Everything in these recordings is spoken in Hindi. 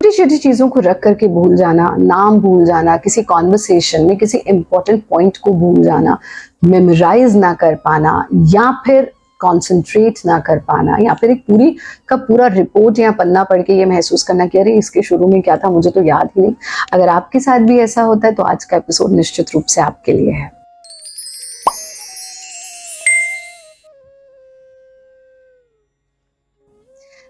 छोटी छोटी चीजों को रख करके भूल जाना, नाम भूल जाना, किसी कॉन्वर्सेशन में किसी इंपॉर्टेंट पॉइंट को भूल जाना, मेमोराइज ना कर पाना, या फिर कॉन्सेंट्रेट ना कर पाना, या फिर एक पूरी का पूरा रिपोर्ट या पन्ना पढ़ के ये महसूस करना कि अरे इसके शुरू में क्या था, मुझे तो याद ही नहीं। अगर आपके साथ भी ऐसा होता है तो आज का एपिसोड निश्चित रूप से आपके लिए है।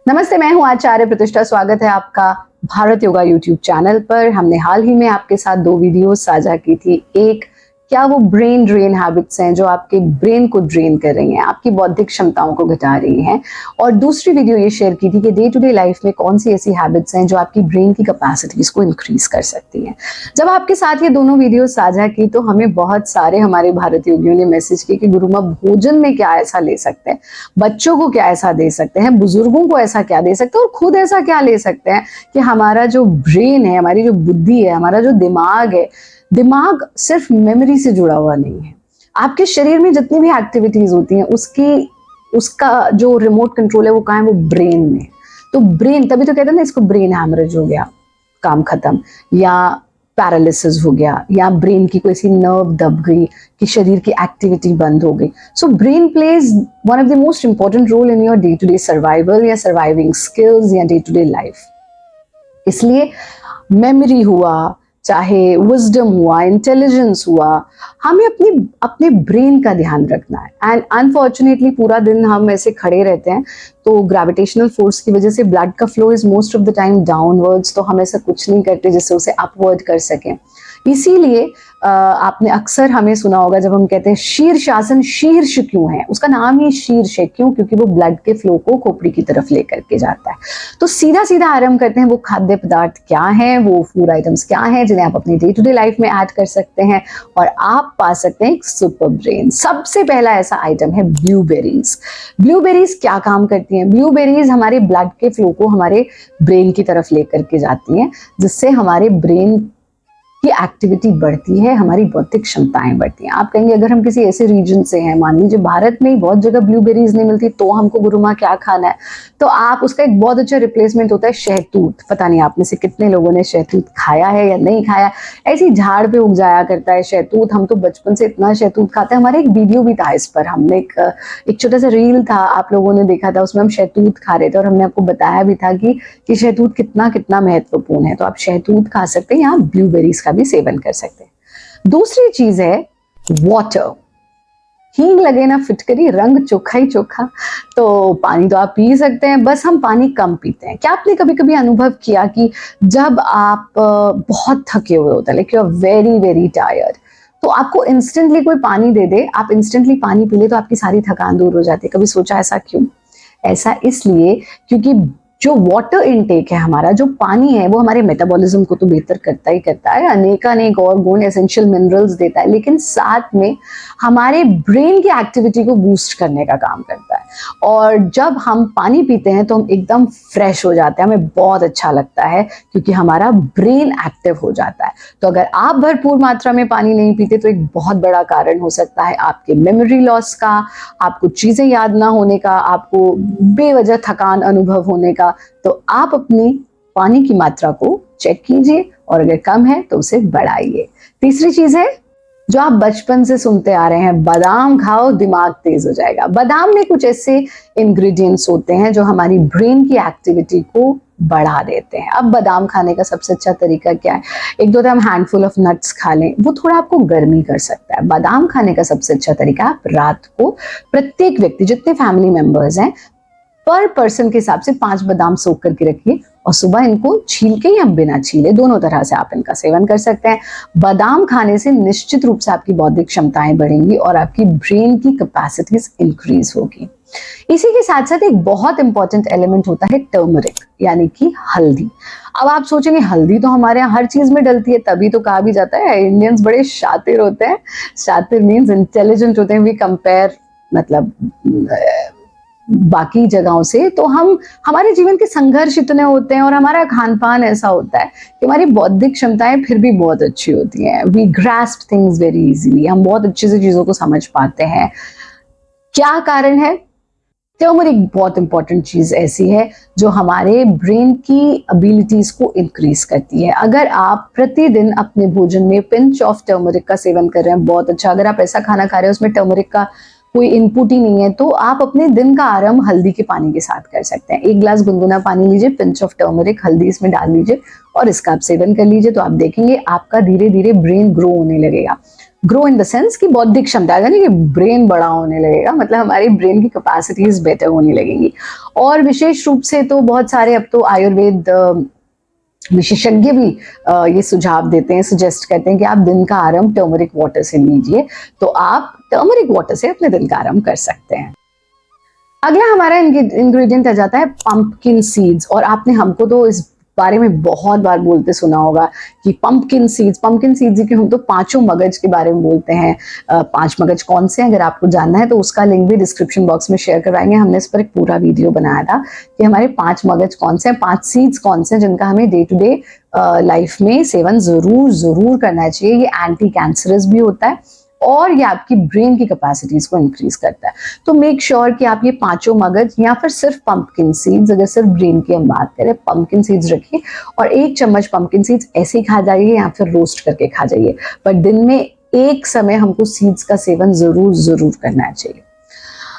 नमस्ते, मैं हूं आचार्य प्रतिष्ठा। स्वागत है आपका भारत योगा यूट्यूब चैनल पर। हमने हाल ही में आपके साथ 2 वीडियो साझा की थी। एक, क्या वो ब्रेन ड्रेन हैबिट्स हैं जो आपके ब्रेन को ड्रेन कर रही हैं, आपकी बौद्धिक क्षमताओं को घटा रही हैं, और दूसरी वीडियो ये शेयर की थी कि डे टू डे लाइफ में कौन सी ऐसी हैबिट्स हैं जो आपकी ब्रेन की कैपेसिटीज को इंक्रीज कर सकती हैं। जब आपके साथ ये दोनों वीडियो साझा की तो हमें बहुत सारे हमारे भारत योगियों ने मैसेज किए कि गुरुमा भोजन में क्या ऐसा ले सकते हैं, बच्चों को क्या ऐसा दे सकते हैं, बुजुर्गों को ऐसा क्या दे सकते हैं, और खुद ऐसा क्या ले सकते हैं कि हमारा जो ब्रेन है, हमारी जो बुद्धि है, हमारा जो दिमाग है, दिमाग सिर्फ मेमोरी से जुड़ा हुआ नहीं है। आपके शरीर में जितनी भी एक्टिविटीज होती हैं उसका जो रिमोट कंट्रोल है वो कहाँ है, वो ब्रेन में। तो ब्रेन, तभी तो कहते हैं ना इसको ब्रेन हैमरेज हो गया, काम खत्म, या पैरालिसिस हो गया, या ब्रेन की कोई सी नर्व दब गई कि शरीर की एक्टिविटी बंद हो गई। So brain plays one of the most important role in your day to day survival या सर्वाइविंग स्किल्स या डे टू डे लाइफ। इसलिए मेमोरी हुआ, चाहे विजडम हुआ, इंटेलिजेंस हुआ, हमें अपने ब्रेन का ध्यान रखना है। एंड अनफॉर्चुनेटली पूरा दिन हम ऐसे खड़े रहते हैं तो ग्रेविटेशनल फोर्स की वजह से ब्लड का flow is most of the time downwards, तो हम ऐसा कुछ नहीं करते जिससे उसे अपवर्ड कर सकें। इसीलिए आपने अक्सर हमें सुना होगा जब हम कहते हैं शीर्षासन, शीर्ष क्यों है, उसका नाम ही शीर्ष है। क्यों? क्योंकि वो ब्लड के फ्लो को खोपड़ी की तरफ लेकर के जाता है। तो सीधा सीधा आरंभ करते हैं, वो खाद्य पदार्थ क्या हैं, वो फूड आइटम्स क्या हैं जिन्हें आप अपनी डे टू डे लाइफ में ऐड कर सकते हैं और आप पा सकते हैं एक सुपर ब्रेन। सबसे पहला ऐसा आइटम है ब्लूबेरीज। ब्लूबेरीज क्या काम करती हैं? ब्लूबेरीज हमारे ब्लड के फ्लो को हमारे ब्रेन की तरफ लेकर के जाती हैं, जिससे हमारे ब्रेन की एक्टिविटी बढ़ती है, हमारी बौद्धिक क्षमताएं बढ़ती हैं। आप कहेंगे अगर हम किसी ऐसे रीजन से हैं, मान लीजिए भारत में ही बहुत जगह ब्लूबेरीज नहीं मिलती, तो हमको गुरुमा क्या खाना है? तो आप उसका एक बहुत अच्छा रिप्लेसमेंट होता है शहतूत। पता नहीं आप में से कितने लोगों ने शहतूत खाया है या नहीं खाया। ऐसी झाड़ पे उग जाया करता है शहतूत। हम तो बचपन से इतना शहतूत खाते हैं। हमारे एक वीडियो भी था इस पर, हमने एक छोटा सा रील था, आप लोगों ने देखा था, उसमें हम शहतूत खा रहे थे और हमने आपको बताया भी था कि शहतूत कितना कितना महत्वपूर्ण है। तो आप शहतूत खा सकते हैं या ब्लूबेरीज का भी सेवन कर सकते हैं। दूसरी चीज है वाटर। हींग लगे ना फिटकरी, रंग चोखा ही चोखा। तो पानी तो आप पी सकते हैं, बस हम पानी कम पीते हैं। क्या आपने कभी कभी अनुभव किया कि जब आप बहुत थके हुए होते हैं, like you are very very tired, तो आपको इंस्टेंटली कोई पानी दे दे, आप इंस्टेंटली पानी पी ले तो आपकी सारी थकान दूर हो जाती है। कभी सोचा ऐसा क्यों? ऐसा इसलिए क्योंकि जो वाटर इनटेक है, हमारा जो पानी है, वो हमारे मेटाबॉलिज्म को तो बेहतर करता ही करता है, अनेक और गुण, एसेंशियल मिनरल्स देता है, लेकिन साथ में हमारे ब्रेन की एक्टिविटी को बूस्ट करने का काम करता है। और जब हम पानी पीते हैं तो हम एकदम फ्रेश हो जाते हैं, हमें बहुत अच्छा लगता है क्योंकि हमारा ब्रेन एक्टिव हो जाता है। तो अगर आप भरपूर मात्रा में पानी नहीं पीते तो एक बहुत बड़ा कारण हो सकता है आपके मेमोरी लॉस का, आपको चीजें याद ना होने का, आपको बेवजह थकान अनुभव होने का। तो आप अपनी पानी की मात्रा को चेक कीजिए और अगर कम है तो उसे बढ़ाइए। तीसरी चीज है जो आप बचपन से सुनते आ रहे हैं, बादाम खाओ दिमाग तेज हो जाएगा। बादाम में कुछ ऐसे इंग्रेडिएंट्स होते हैं जो हमारी ब्रेन की एक्टिविटी को बढ़ा देते हैं। अब बादाम खाने का सबसे अच्छा तरीका क्या है? एक दो हैंडफुल ऑफ नट्स खा लें, वो थोड़ा आपको गर्मी कर सकता है। बादाम खाने का सबसे अच्छा तरीका, आप रात को प्रत्येक व्यक्ति, जितने फैमिली मेंबर्स हैं, पर पर्सन के हिसाब से 5 बादाम सोख करके रखिए और सुबह इनको छील के या बिना छीले, दोनों तरह से आप इनका सेवन कर सकते हैं। बादाम खाने से निश्चित रूप से आपकी बौद्धिक क्षमताएं बढ़ेंगी और आपकी ब्रेन की कैपेसिटीज इंक्रीज होगी। इसी के साथ साथ एक बहुत इंपॉर्टेंट एलिमेंट होता है टर्मरिक, यानी कि हल्दी। अब आप सोचेंगे हल्दी तो हमारे यहाँ हर चीज में डलती है, तभी तो कहा भी जाता है इंडियंस बड़े शातिर होते हैं। शातिर मीन्स इंटेलिजेंट होते हैं। वी कंपेयर, मतलब बाकी जगहों से, तो हम, हमारे जीवन के संघर्ष इतने होते हैं और हमारा खान पान ऐसा होता है कि हमारी बौद्धिक क्षमताएं फिर भी बहुत अच्छी होती हैं। We grasp things very easily, हम बहुत अच्छे से चीजों को समझ पाते हैं। क्या कारण है? टर्मरिक बहुत इंपॉर्टेंट चीज ऐसी है जो हमारे ब्रेन की एबिलिटीज को इंक्रीज करती है। अगर आप प्रतिदिन अपने भोजन में पिंच ऑफ टर्मरिक का सेवन कर रहे हैं, बहुत अच्छा। अगर आप ऐसा खाना खा रहे हैं उसमें टर्मरिक का कोई इनपुट ही नहीं है, तो आप अपने दिन का आरंभ हल्दी के पानी के साथ कर सकते हैं। 1 गिलास गुनगुना पानी लीजिए, पिंच ऑफ टर्मरिक, हल्दी इसमें डाल लीजिए और इसका आप सेवन कर लीजिए, तो आप देखेंगे आपका धीरे धीरे ब्रेन ग्रो होने लगेगा। ग्रो इन द सेंस कि बौद्धिक क्षमता, यानी कि ब्रेन बड़ा होने लगेगा, मतलब हमारी ब्रेन की कैपेसिटीज बेटर होने लगेंगी। और विशेष रूप से तो बहुत सारे अब तो आयुर्वेद विशेषज्ञ भी ये सुझाव देते हैं, सजेस्ट करते हैं कि आप दिन का आरंभ टर्मरिक वाटर से लीजिए, तो आप टर्मरिक वाटर से अपने दिन का आरंभ कर सकते हैं। अगला हमारा इंग्रेडिएंट आ जाता है पंपकिन सीड्स। और आपने हमको तो इस बारे में बहुत बार बोलते सुना होगा कि पंपकिन सीड्स की हम तो 5 मगज के बारे में बोलते हैं। 5 मगज कौन से हैं, अगर आपको जानना है तो उसका लिंक भी डिस्क्रिप्शन बॉक्स में शेयर करवाएंगे। हमने इस पर एक पूरा वीडियो बनाया था कि हमारे 5 मगज कौन से हैं, 5 सीड्स कौन से हैं जिनका हमें डे टू डे लाइफ में सेवन जरूर करना चाहिए। ये एंटी कैंसरस भी होता है और ये आपकी ब्रेन की कैपेसिटीज को इंक्रीज करता है। तो मेक श्योर कि आप ये 5 मगज या फिर सिर्फ पंपकिन सीड्स, अगर सिर्फ ब्रेन की हम बात करें, पंपकिन सीड्स रखिए और 1 चम्मच पंपकिन सीड्स ऐसे ही खा जाइए या फिर रोस्ट करके खा जाइए, पर दिन में एक समय हमको सीड्स का सेवन जरूर करना चाहिए।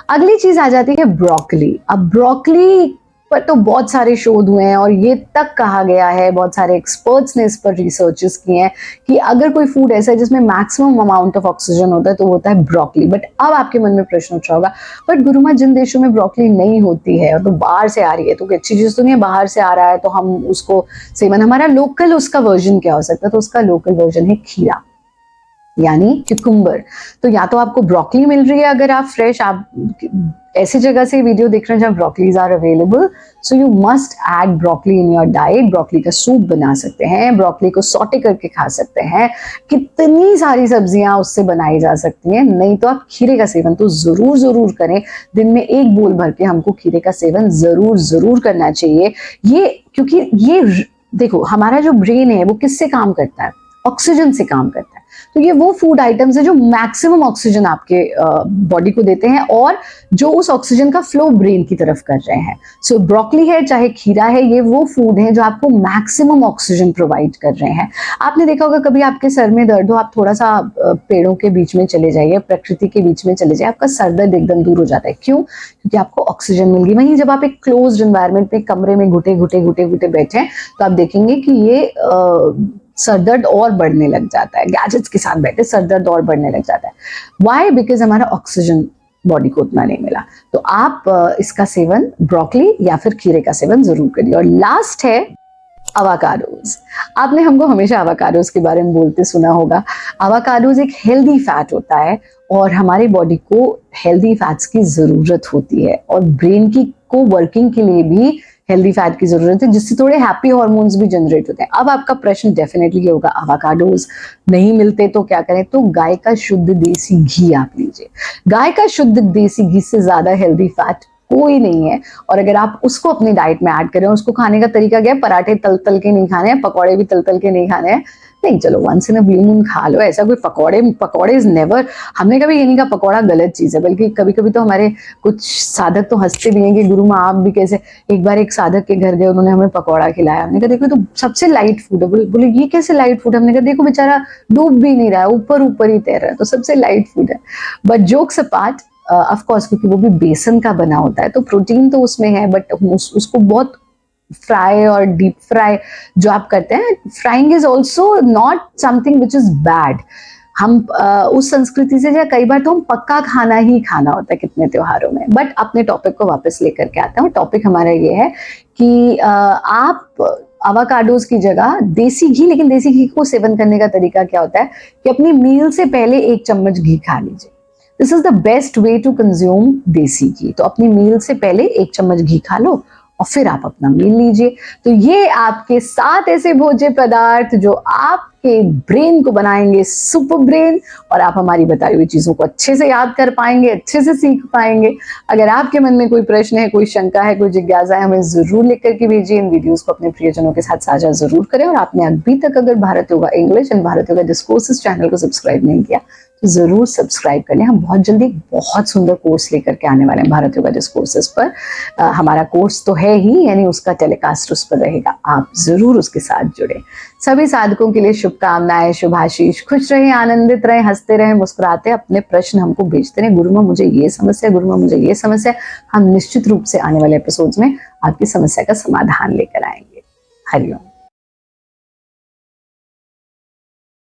अगली चीज आ जाती है ब्रोकली। अब ब्रोकली पर तो बहुत सारे शोध हुए हैं और ये तक कहा गया है, बहुत सारे एक्सपर्ट्स ने इस पर रिसर्चेस किए हैं कि अगर कोई फूड ऐसा है जिसमें मैक्सिमम अमाउंट ऑफ ऑक्सीजन होता है तो होता है ब्रोकली। बट अब आपके मन में प्रश्न उठ रहा होगा, बट गुरुमा जिन देशों में ब्रोकली नहीं होती है और तो बाहर से आ रही है, तो अच्छी चीज तो नहीं है, बाहर से आ रहा है तो हम उसको सेवन, हमारा लोकल उसका वर्जन क्या हो सकता है? तो उसका लोकल वर्जन है खीरा, यानी क्यूकुम्बर। तो या तो आपको ब्रोकली मिल रही है, अगर आप फ्रेश, आप ऐसी जगह से वीडियो देख रहे हैं जहाँ broccolis are available, so you must add broccoli in your diet. Broccoli का सूप बना सकते हैं, ब्रोकली को सॉटे करके खा सकते हैं, कितनी सारी सब्जियां उससे बनाई जा सकती हैं। नहीं तो आप खीरे का सेवन तो जरूर करें, दिन में 1 बोल भर के हमको खीरे का सेवन जरूर करना चाहिए। ये क्योंकि ये देखो, हमारा जो ब्रेन है वो किससे काम करता है? ऑक्सीजन से काम करता है। तो ये वो फूड आइटम्स है जो मैक्सिमम ऑक्सीजन आपके बॉडी को देते हैं और जो उस ऑक्सीजन का फ्लो ब्रेन की तरफ कर रहे हैं। सो ब्रोकली है चाहे खीरा है, ये वो फूड है जो आपको मैक्सिमम ऑक्सीजन प्रोवाइड कर रहे हैं। आपने देखा होगा कभी आपके सर में दर्द हो, आप थोड़ा सा पेड़ों के बीच में चले जाइए, प्रकृति के बीच में चले जाइए, आपका सर दर्द एकदम दूर हो जाता है। क्यों? क्योंकि आपको ऑक्सीजन मिल गई। वहीं जब आप एक क्लोज्ड एनवायरनमेंट में कमरे में घुटे बैठे हैं तो आप देखेंगे कि ये सरदर्द और बढ़ने लग जाता है। गैजेट्स के साथ बैठे सरदर्द और बढ़ने लग जाता है। व्हाई? बिकॉज हमारा ऑक्सीजन बॉडी को उतना नहीं मिला। तो आप इसका सेवन, ब्रोकली या फिर खीरे का सेवन जरूर करिए। और लास्ट है अवाकाडोज। आपने हमको हमेशा अवाकाडोज के बारे में बोलते सुना होगा। अवाकाडोज एक हेल्दी फैट होता है और हमारी बॉडी को हेल्दी फैट्स की जरूरत होती है और ब्रेन की को वर्किंग के लिए भी हेल्दी फैट की जरूरत है, जिससे थोड़े हैप्पी हार्मोन्स भी जनरेट होते हैं। अब आपका प्रश्न डेफिनेटली ये होगा, अवाकाडोज नहीं मिलते तो क्या करें? तो गाय का शुद्ध देसी घी आप लीजिए। गाय का शुद्ध देसी घी से ज्यादा हेल्दी फैट कोई नहीं है। और अगर आप उसको अपनी डाइट में ऐड करें, उसको खाने का तरीका क्या है? पराठे तल के नहीं खाने हैं, पकौड़े भी तल के नहीं खाने हैं। नहीं, चलो once in a blue moon खा लो, ऐसा कोई पकौड़े इज नेवर। हमने कभी ये नहीं कहा पकौड़ा गलत चीज है, बल्कि कभी कभी तो हमारे कुछ साधक तो हंसते भी हैं कि गुरु माँ आप भी कैसे। एक बार एक साधक के घर गए, उन्होंने हमें पकौड़ा खिलाया। हमने कहा देखो तो सबसे लाइट फूड है। बोले ये कैसे लाइट फूड है? हमने कहा देखो बेचारा डूब भी नहीं रहा है, ऊपर ही तैर रहा है, तो सबसे लाइट फूड है। But jokes apart, of course क्योंकि वो भी बेसन का बना होता है तो प्रोटीन तो उसमें है, बट उसको बहुत फ्राई और डीप फ्राई जो आप करते हैं, frying is also not something which is bad. हम उस संस्कृति से या कई बार तो हम पक्का खाना ही खाना होता है कितने त्योहारों में। बट अपने टॉपिक को वापस लेकर के आता हूँ। टॉपिक हमारा ये है कि आप अवाकाडोज की जगह देसी घी, लेकिन देसी घी को सेवन करने का तरीका क्या होता है कि अपनी मील से पहले 1 चम्मच घी खा लीजिए। This is the best way to consume desi ghee. तो अपनी मील से पहले 1 चम्मच घी खा लो और फिर आप अपना मील लीजिए। तो ये आपके 7 ऐसे भोज्य पदार्थ जो आपके ब्रेन को बनाएंगे सुपर ब्रेन, और आप हमारी बताई हुई चीजों को अच्छे से याद कर पाएंगे, अच्छे से सीख पाएंगे। अगर आपके मन में कोई प्रश्न है, कोई शंका है, कोई जिज्ञासा है, हमें जरूर लिख करके भेजिए। इन वीडियोस को अपने प्रियजनों के साथ साझा जरूर करें। और आपने अभी तक अगर Bharat yoga English and Bharat yoga discourses channel को सब्सक्राइब नहीं किया जरूर सब्सक्राइब कर लें। हम बहुत जल्दी एक बहुत सुंदर कोर्स लेकर के आने वाले हैं भारत योगा जिस कोर्सेज पर हमारा कोर्स तो है ही, यानी उसका टेलीकास्ट उस पर रहेगा, आप जरूर उसके साथ जुड़े। सभी साधकों के लिए शुभकामनाएं, शुभाशीष, खुश रहे, आनंदित रहे, हंसते रहे, मुस्कुराते, अपने प्रश्न हमको भेजते रहे। गुरुमा मुझे ये समस्या, गुरुमा मुझे ये समस्या। हम निश्चित रूप से आने वाले एपिसोड्स में आपकी समस्या का समाधान लेकर आएंगे। हरिओम।